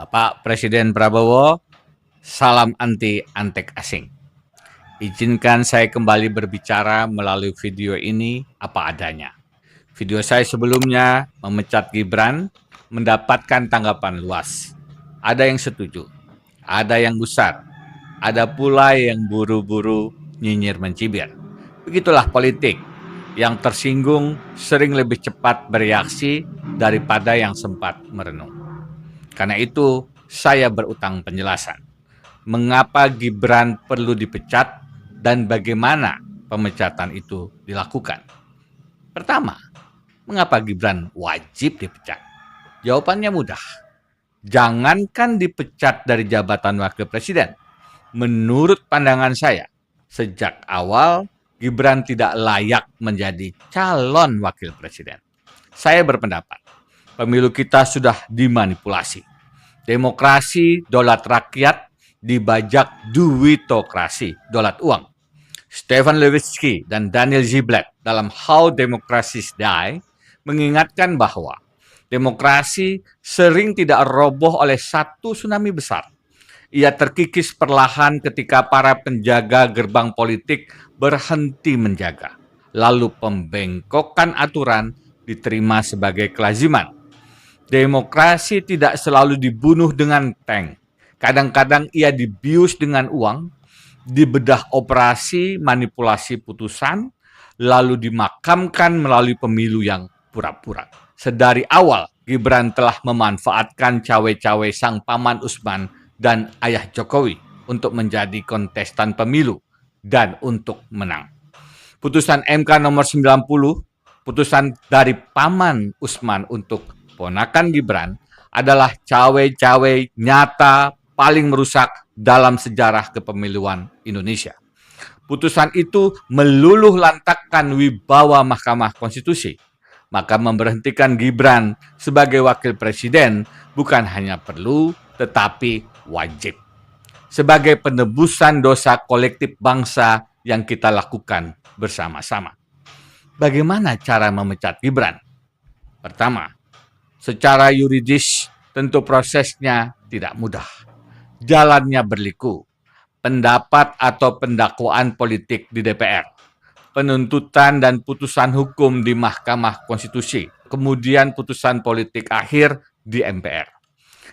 Bapak Presiden Prabowo, salam anti antek asing. Izinkan saya kembali berbicara melalui video ini apa adanya. Video saya sebelumnya memecat Gibran mendapatkan tanggapan luas. Ada yang setuju, ada yang gusar, ada pula yang buru-buru nyinyir mencibir. Begitulah politik. Yang tersinggung sering lebih cepat bereaksi daripada yang sempat merenung. Karena itu, saya berutang penjelasan. Mengapa Gibran perlu dipecat dan bagaimana pemecatan itu dilakukan? Pertama, mengapa Gibran wajib dipecat? Jawabannya mudah. Jangankan dipecat dari jabatan wakil presiden. Menurut pandangan saya, sejak awal Gibran tidak layak menjadi calon wakil presiden. Saya berpendapat, pemilu kita sudah dimanipulasi. Demokrasi, dolat rakyat, dibajak duitokrasi, dolat uang. Stefan Levitsky dan Daniel Ziblatt dalam How Democracies Die mengingatkan bahwa demokrasi sering tidak roboh oleh satu tsunami besar. Ia terkikis perlahan ketika para penjaga gerbang politik berhenti menjaga. Lalu pembengkokan aturan diterima sebagai kelaziman. Demokrasi tidak selalu dibunuh dengan tank. Kadang-kadang ia dibius dengan uang, dibedah operasi manipulasi putusan, lalu dimakamkan melalui pemilu yang pura-pura. Sedari awal, Gibran telah memanfaatkan cawe-cawe sang paman Usman dan ayah Jokowi untuk menjadi kontestan pemilu dan untuk menang. Putusan MK nomor 90, putusan dari paman Usman untuk ponakan Gibran adalah cawe-cawe nyata paling merusak dalam sejarah kepemiluan Indonesia. Putusan itu meluluh lantakkan wibawa Mahkamah Konstitusi. Maka memberhentikan Gibran sebagai wakil presiden bukan hanya perlu, tetapi wajib. Sebagai penebusan dosa kolektif bangsa yang kita lakukan bersama-sama. Bagaimana cara memecat Gibran? Pertama, secara yuridis tentu prosesnya tidak mudah. Jalannya berliku. Pendapat atau pendakwaan politik di DPR. Penuntutan dan putusan hukum di Mahkamah Konstitusi. Kemudian putusan politik akhir di MPR.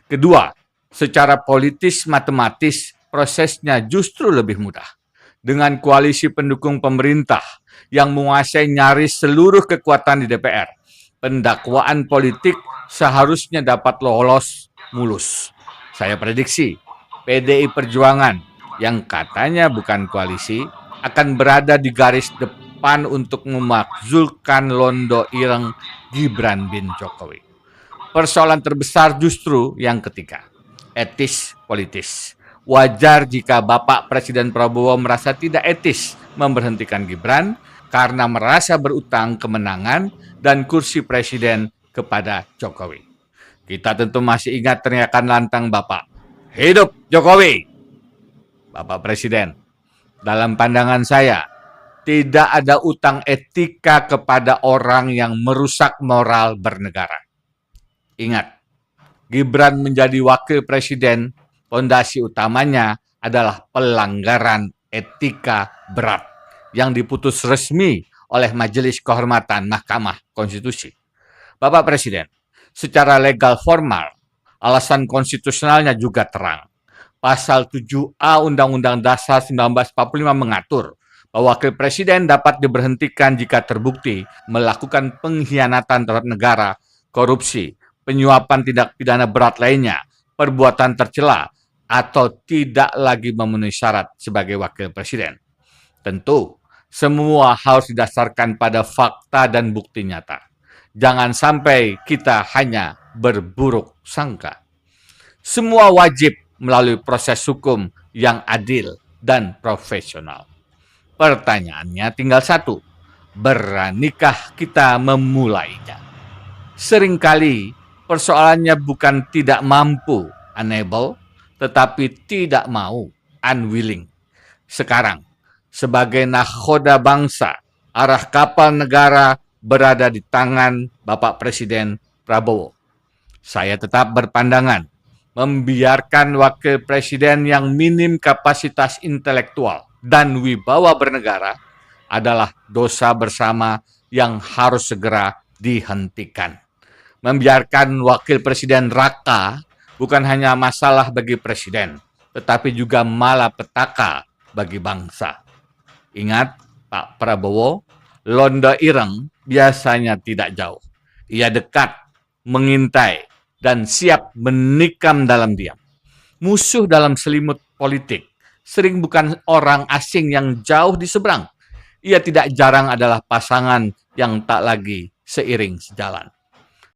Kedua, secara politis matematis prosesnya justru lebih mudah. Dengan koalisi pendukung pemerintah yang menguasai nyaris seluruh kekuatan di DPR, pendakwaan politik seharusnya dapat lolos mulus. Saya prediksi PDI Perjuangan yang katanya bukan koalisi akan berada di garis depan untuk memakzulkan londo ireng Gibran bin Jokowi. Persoalan terbesar justru yang ketiga, etis politis. Wajar jika Bapak Presiden Prabowo merasa tidak etis memberhentikan Gibran karena merasa berutang kemenangan dan kursi presiden kepada Jokowi. Kita tentu masih ingat teriakan lantang Bapak, "Hidup Jokowi!" Bapak Presiden, dalam pandangan saya, tidak ada utang etika kepada orang yang merusak moral bernegara. Ingat, Gibran menjadi wakil presiden, fondasi utamanya adalah pelanggaran etika berat yang diputus resmi oleh Majelis Kehormatan Mahkamah Konstitusi. Bapak Presiden, secara legal formal, alasan konstitusionalnya juga terang. Pasal 7A Undang-Undang Dasar 1945 mengatur bahwa wakil presiden dapat diberhentikan jika terbukti melakukan pengkhianatan terhadap negara, korupsi, penyuapan tindak pidana berat lainnya, perbuatan tercela, atau tidak lagi memenuhi syarat sebagai wakil presiden. Tentu, semua harus didasarkan pada fakta dan bukti nyata. Jangan sampai kita hanya berburuk sangka. Semua wajib melalui proses hukum yang adil dan profesional. Pertanyaannya tinggal satu, beranikah kita memulainya? Seringkali persoalannya bukan tidak mampu, unable, tetapi tidak mau, unwilling. Sekarang, sebagai nahkoda bangsa, arah kapal negara berada di tangan Bapak Presiden Prabowo. Saya tetap berpandangan membiarkan wakil presiden yang minim kapasitas intelektual dan wibawa bernegara adalah dosa bersama yang harus segera dihentikan. Membiarkan wakil presiden raka bukan hanya masalah bagi presiden, tetapi juga malapetaka bagi bangsa. Ingat, Pak Prabowo, Londo Ireng biasanya tidak jauh. Ia dekat, mengintai, dan siap menikam dalam diam. Musuh dalam selimut politik sering bukan orang asing yang jauh di seberang. Ia tidak jarang adalah pasangan yang tak lagi seiring sejalan.